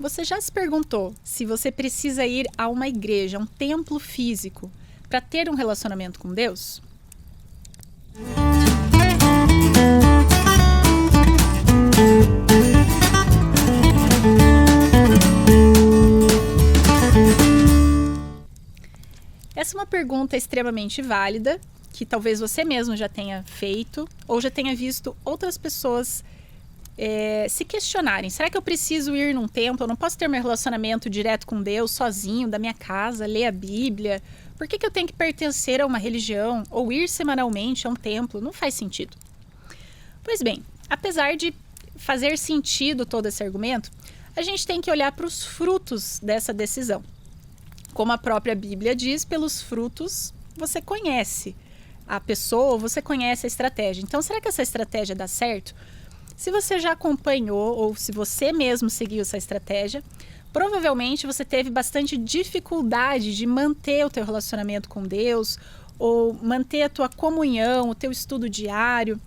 Você já se perguntou se você precisa ir a uma igreja, a um templo físico, para ter um relacionamento com Deus? Essa é uma pergunta extremamente válida, que talvez você mesmo já tenha feito ou já tenha visto outras pessoas se questionarem. Será que eu preciso ir num templo? Eu não posso ter meu relacionamento direto com Deus sozinho, da minha casa, ler a Bíblia? Por que eu tenho que pertencer a uma religião ou ir semanalmente a um templo? Não faz sentido. Pois bem, apesar de fazer sentido todo esse argumento, a gente tem que olhar para os frutos dessa decisão. Como a própria Bíblia diz, pelos frutos você conhece a pessoa, você conhece a estratégia. Então, será que essa estratégia dá certo? Se você já acompanhou ou se você mesmo seguiu essa estratégia, provavelmente você teve bastante dificuldade de manter o teu relacionamento com Deus ou manter a tua comunhão, o teu estudo diário,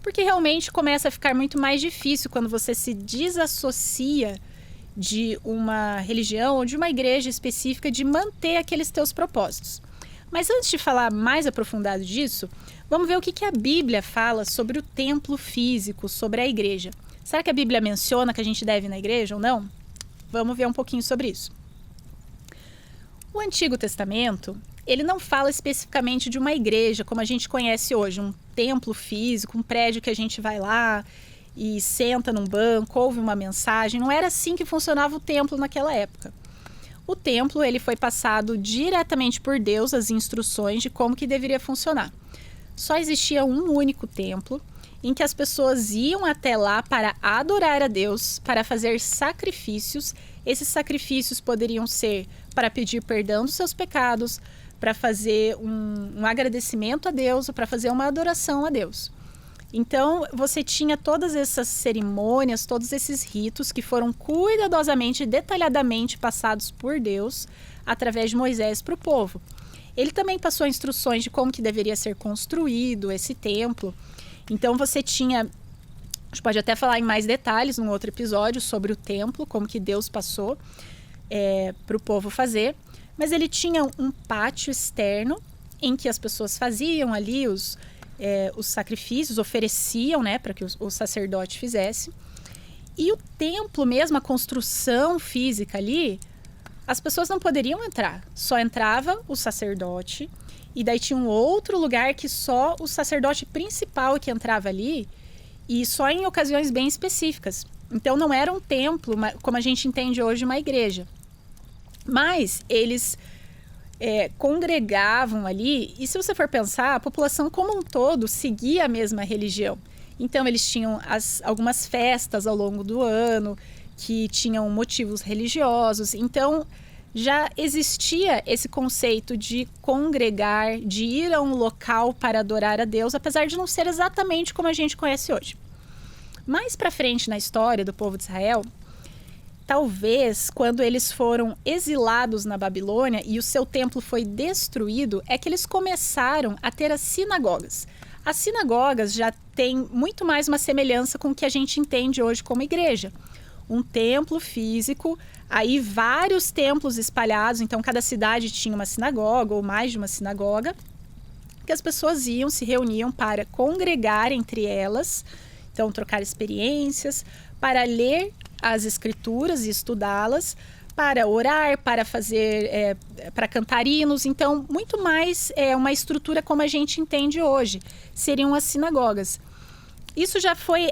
porque realmente começa a ficar muito mais difícil quando você se desassocia de uma religião ou de uma igreja específica de manter aqueles teus propósitos. Mas antes de falar mais aprofundado disso, vamos ver o que a Bíblia fala sobre o templo físico, sobre a igreja. Será que a Bíblia menciona que a gente deve ir na igreja ou não? Vamos ver um pouquinho sobre isso. O Antigo Testamento, ele não fala especificamente de uma igreja como a gente conhece hoje, um templo físico, um prédio que a gente vai lá e senta num banco, ouve uma mensagem. Não era assim que funcionava o templo naquela época. O templo, ele foi passado diretamente por Deus as instruções de como que deveria funcionar. Só existia um único templo em que as pessoas iam até lá para adorar a Deus, para fazer sacrifícios. Esses sacrifícios poderiam ser para pedir perdão dos seus pecados, para fazer um agradecimento a Deus ou para fazer uma adoração a Deus. Então, você tinha todas essas cerimônias, todos esses ritos que foram cuidadosamente e detalhadamente passados por Deus através de Moisés para o povo. Ele também passou instruções de como que deveria ser construído esse templo. Então, você tinha, a gente pode até falar em mais detalhes num outro episódio sobre o templo, como que Deus passou para o povo fazer. Mas ele tinha um pátio externo em que as pessoas faziam ali os sacrifícios, ofereciam, né, para que o sacerdote fizesse. E o templo mesmo, a construção física ali, as pessoas não poderiam entrar. Só entrava o sacerdote, e daí tinha um outro lugar que só o sacerdote principal que entrava ali, e só em ocasiões bem específicas. Então não era um templo, como a gente entende hoje, uma igreja. Mas eles congregavam ali, e se você for pensar, a população como um todo seguia a mesma religião. Então eles tinham algumas festas ao longo do ano que tinham motivos religiosos. Então já existia esse conceito de congregar, de ir a um local para adorar a Deus, apesar de não ser exatamente como a gente conhece hoje. Mais para frente na história do povo de Israel, talvez, quando eles foram exilados na Babilônia e o seu templo foi destruído, é que eles começaram a ter as sinagogas. As sinagogas já têm muito mais uma semelhança com o que a gente entende hoje como igreja. Um templo físico, aí vários templos espalhados, então cada cidade tinha uma sinagoga ou mais de uma sinagoga, que as pessoas iam, se reuniam para congregar entre elas, então trocar experiências, para ler as escrituras e estudá-las, para orar, para fazer, para cantar hinos. Então, muito mais uma estrutura como a gente entende hoje, seriam as sinagogas. Isso já foi,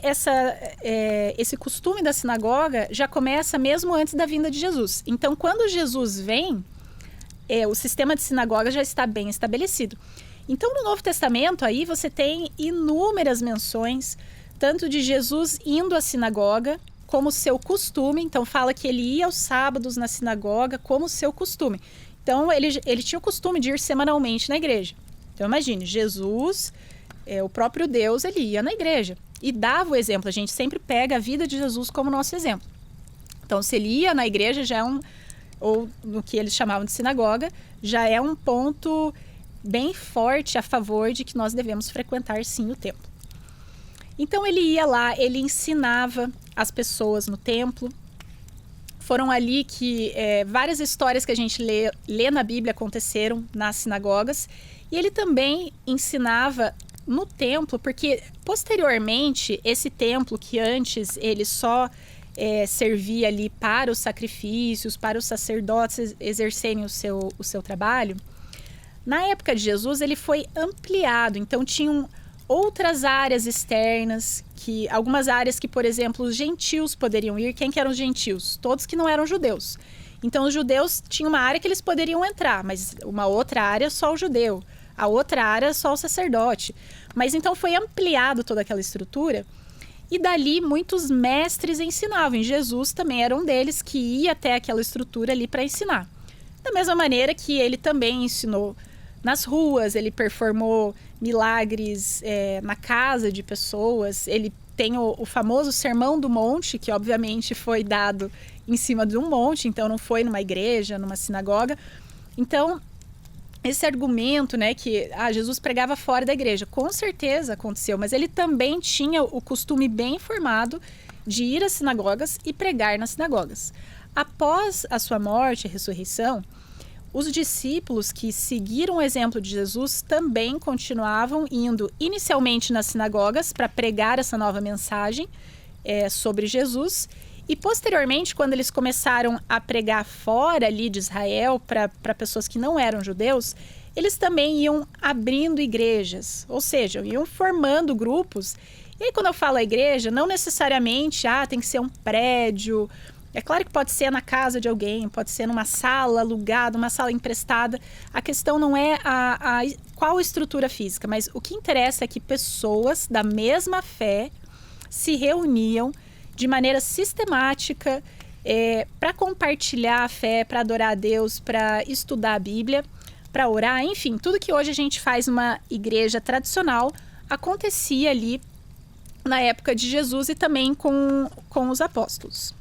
esse costume da sinagoga já começa mesmo antes da vinda de Jesus. Então, quando Jesus vem, o sistema de sinagoga já está bem estabelecido. Então, no Novo Testamento, aí você tem inúmeras menções, tanto de Jesus indo à sinagoga, como seu costume. Então fala que ele ia aos sábados na sinagoga como seu costume. Então ele tinha o costume de ir semanalmente na igreja. Então imagine, Jesus, o próprio Deus, ele ia na igreja e dava o exemplo. A gente sempre pega a vida de Jesus como nosso exemplo. Então se ele ia na igreja, já é ou no que eles chamavam de sinagoga, já é um ponto bem forte a favor de que nós devemos frequentar sim o templo. Então ele ia lá, ele ensinava as pessoas no templo, Foram ali que várias histórias que a gente lê na Bíblia aconteceram nas sinagogas. E ele também ensinava no templo, porque posteriormente esse templo que antes ele só servia ali para os sacrifícios, para os sacerdotes exercerem o seu trabalho, na época de Jesus ele foi ampliado. Então tinham outras áreas externas, algumas áreas que, por exemplo, os gentios poderiam ir. Quem que eram os gentios? Todos que não eram judeus. Então os judeus tinham uma área que eles poderiam entrar, mas uma outra área só o judeu. A outra área só o sacerdote. Mas então foi ampliado toda aquela estrutura e dali muitos mestres ensinavam. E Jesus também era um deles que ia até aquela estrutura ali para ensinar. Da mesma maneira que ele também ensinou nas ruas, ele performou milagres na casa de pessoas. Ele tem o famoso Sermão do Monte, que obviamente foi dado em cima de um monte, então não foi numa igreja, numa sinagoga. Então, esse argumento, né, que Jesus pregava fora da igreja, com certeza aconteceu, mas ele também tinha o costume bem formado de ir às sinagogas e pregar nas sinagogas. Após a sua morte e ressurreição, os discípulos que seguiram o exemplo de Jesus também continuavam indo inicialmente nas sinagogas para pregar essa nova mensagem sobre Jesus. E posteriormente, quando eles começaram a pregar fora ali de Israel para pessoas que não eram judeus, eles também iam abrindo igrejas, ou seja, iam formando grupos. E aí, quando eu falo a igreja, não necessariamente tem que ser um prédio. É claro que pode ser na casa de alguém, pode ser numa sala alugada, uma sala emprestada. A questão não é qual estrutura física, mas o que interessa é que pessoas da mesma fé se reuniam de maneira sistemática para compartilhar a fé, para adorar a Deus, para estudar a Bíblia, para orar, enfim, tudo que hoje a gente faz numa igreja tradicional acontecia ali na época de Jesus e também com os apóstolos.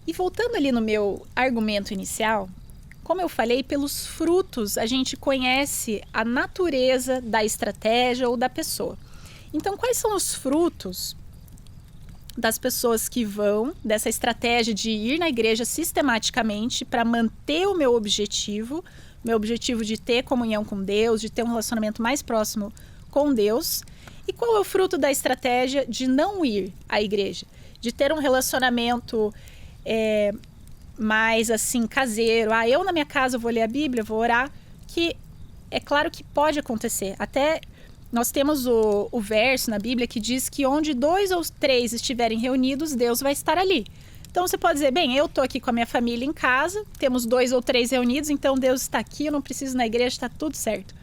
E voltando ali no meu argumento inicial, como eu falei, pelos frutos a gente conhece a natureza da estratégia ou da pessoa. Então, quais são os frutos das pessoas que vão dessa estratégia de ir na igreja sistematicamente para manter o meu objetivo de ter comunhão com Deus, de ter um relacionamento mais próximo com Deus? E qual é o fruto da estratégia de não ir à igreja? De ter um relacionamento mais assim caseiro. Eu na minha casa vou ler a Bíblia, vou orar, que é claro que pode acontecer. Até nós temos o verso na Bíblia que diz que onde 2 ou 3 estiverem reunidos, Deus vai estar ali. Então você pode dizer, bem, eu estou aqui com a minha família em casa, temos 2 ou 3 reunidos, então Deus está aqui, eu não preciso ir na igreja, está tudo certo.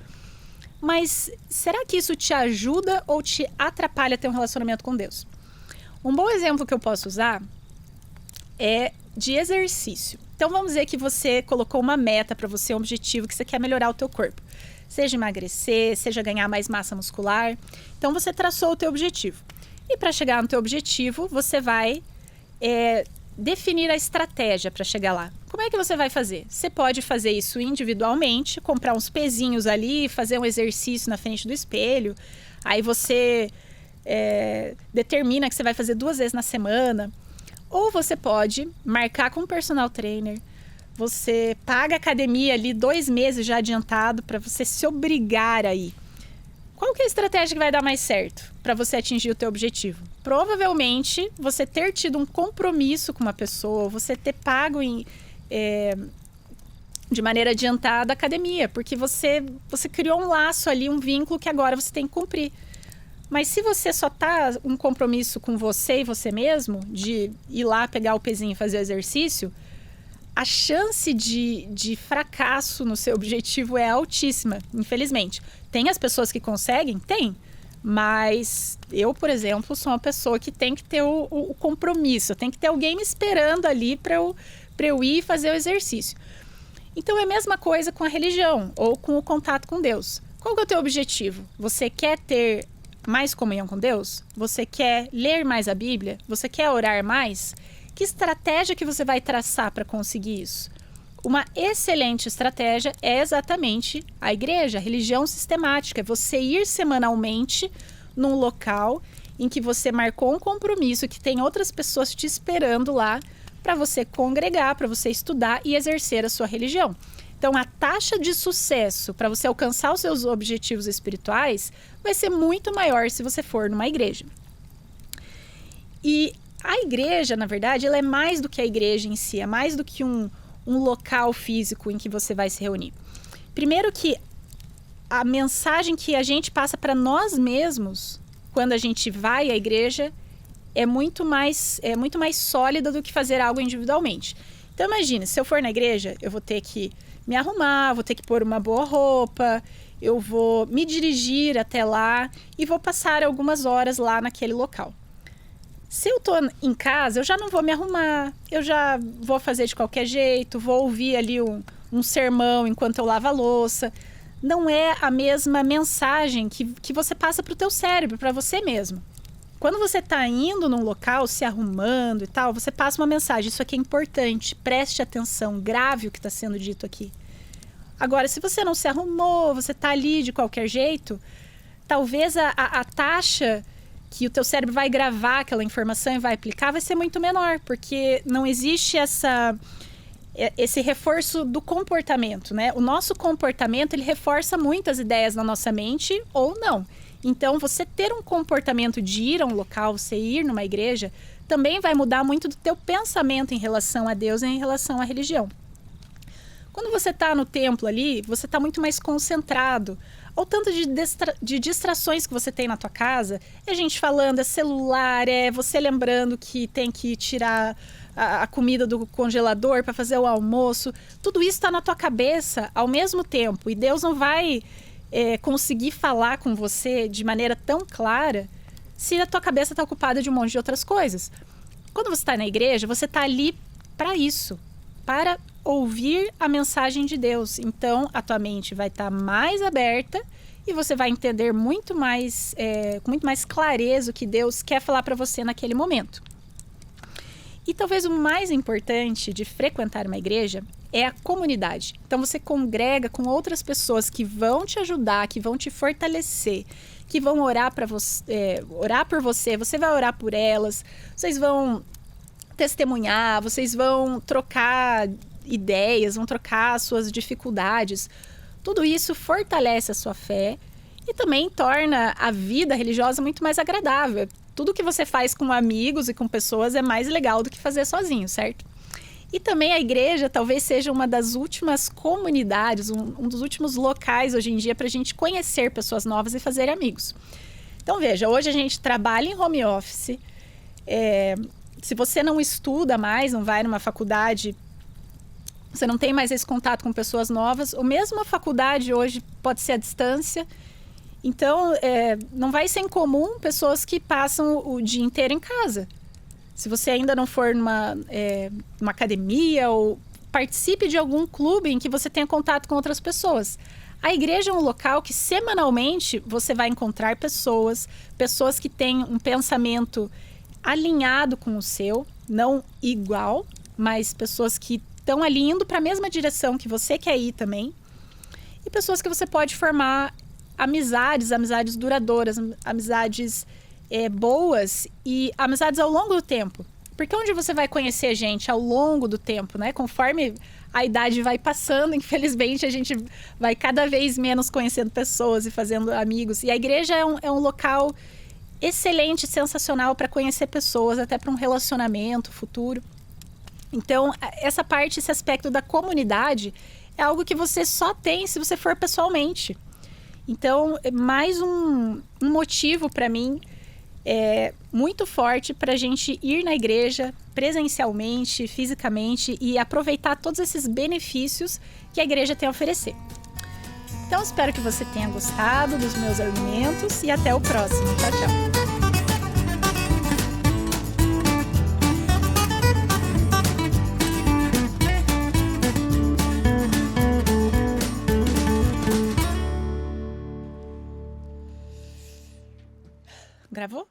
Mas será que isso te ajuda ou te atrapalha a ter um relacionamento com Deus? Um bom exemplo que eu posso usar é de exercício. Então vamos dizer que você colocou uma meta para você, um objetivo que você quer melhorar o teu corpo. Seja emagrecer, seja ganhar mais massa muscular. Então você traçou o teu objetivo. E para chegar no teu objetivo, você vai definir a estratégia para chegar lá. Como é que você vai fazer? Você pode fazer isso individualmente, comprar uns pezinhos ali, fazer um exercício na frente do espelho. Aí você determina que você vai fazer 2 vezes na semana. Ou você pode marcar com um personal trainer. Você paga a academia ali 2 meses já adiantado para você se obrigar a ir. Qual que é a estratégia que vai dar mais certo para você atingir o teu objetivo? Provavelmente você ter tido um compromisso com uma pessoa, você ter pago de maneira adiantada a academia, porque você criou um laço ali, um vínculo que agora você tem que cumprir. Mas se você só tá um compromisso com você e você mesmo, de ir lá pegar o pezinho e fazer o exercício, a chance de fracasso no seu objetivo é altíssima, infelizmente. Tem as pessoas que conseguem? Tem. Mas eu, por exemplo, sou uma pessoa que tem que ter o compromisso. Tem que ter alguém me esperando ali para eu ir fazer o exercício. Então é a mesma coisa com a religião ou com o contato com Deus. Qual que é o teu objetivo? Você quer ter mais comunhão com Deus? Você quer ler mais a Bíblia? Você quer orar mais? Que estratégia que você vai traçar para conseguir isso? Uma excelente estratégia é exatamente a igreja, a religião sistemática. É você ir semanalmente num local em que você marcou um compromisso, que tem outras pessoas te esperando lá para você congregar, para você estudar e exercer a sua religião. Então, a taxa de sucesso para você alcançar os seus objetivos espirituais vai ser muito maior se você for numa igreja. E a igreja, na verdade, ela é mais do que a igreja em si, é mais do que um local físico em que você vai se reunir. Primeiro que a mensagem que a gente passa para nós mesmos quando a gente vai à igreja é muito mais sólida do que fazer algo individualmente. Então imagine, se eu for na igreja, eu vou ter que me arrumar, vou ter que pôr uma boa roupa, eu vou me dirigir até lá e vou passar algumas horas lá naquele local. Se eu tô em casa, eu já não vou me arrumar, eu já vou fazer de qualquer jeito, vou ouvir ali um sermão enquanto eu lavo a louça. Não é a mesma mensagem que você passa para o teu cérebro, para você mesmo. Quando você está indo num local, se arrumando e tal, você passa uma mensagem, isso aqui é importante, preste atenção, grave o que está sendo dito aqui. Agora, se você não se arrumou, você está ali de qualquer jeito, talvez a taxa que o teu cérebro vai gravar aquela informação e vai aplicar vai ser muito menor, porque não existe esse reforço do comportamento, né? O nosso comportamento, ele reforça muitas ideias na nossa mente ou não. Então, você ter um comportamento de ir a um local, você ir numa igreja, também vai mudar muito do teu pensamento em relação a Deus e em relação à religião. Quando você está no templo ali, você está muito mais concentrado. Ou tanto de distrações que você tem na tua casa, é gente falando, é celular, é você lembrando que tem que tirar a comida do congelador para fazer o almoço. Tudo isso está na tua cabeça ao mesmo tempo. E Deus não vai conseguir falar com você de maneira tão clara se a tua cabeça está ocupada de um monte de outras coisas. Quando você está na igreja, você está ali para isso, para ouvir a mensagem de Deus. Então, a tua mente vai estar mais aberta e você vai entender muito mais, com muito mais clareza o que Deus quer falar para você naquele momento. E talvez o mais importante de frequentar uma igreja é a comunidade. Então, você congrega com outras pessoas que vão te ajudar, que vão te fortalecer, que vão orar por você, você vai orar por elas, vocês vão testemunhar, vocês vão trocar ideias, vão trocar suas dificuldades. Tudo isso fortalece a sua fé e também torna a vida religiosa muito mais agradável. Tudo que você faz com amigos e com pessoas é mais legal do que fazer sozinho, certo? E também a igreja talvez seja uma das últimas comunidades, um dos últimos locais hoje em dia para a gente conhecer pessoas novas e fazer amigos. Então veja, hoje a gente trabalha em home office, se você não estuda mais, não vai numa faculdade, você não tem mais esse contato com pessoas novas, ou mesmo a faculdade hoje pode ser à distância. Então, não vai ser incomum pessoas que passam o dia inteiro em casa. Se você ainda não for numa academia ou participe de algum clube em que você tenha contato com outras pessoas. A igreja é um local que semanalmente você vai encontrar pessoas que têm um pensamento alinhado com o seu, não igual, mas pessoas que estão ali indo para a mesma direção que você quer ir também. E pessoas que você pode formar amizades duradouras, amizades boas e amizades ao longo do tempo. Porque onde você vai conhecer gente ao longo do tempo, né? Conforme a idade vai passando, infelizmente a gente vai cada vez menos conhecendo pessoas e fazendo amigos. E a igreja é um local excelente, sensacional para conhecer pessoas, até para um relacionamento futuro. Então, essa parte, esse aspecto da comunidade é algo que você só tem se você for pessoalmente. Então, é mais um motivo para mim muito forte para a gente ir na igreja presencialmente, fisicamente e aproveitar todos esses benefícios que a igreja tem a oferecer. Então, espero que você tenha gostado dos meus argumentos e até o próximo. Tchau, tchau. Gravou?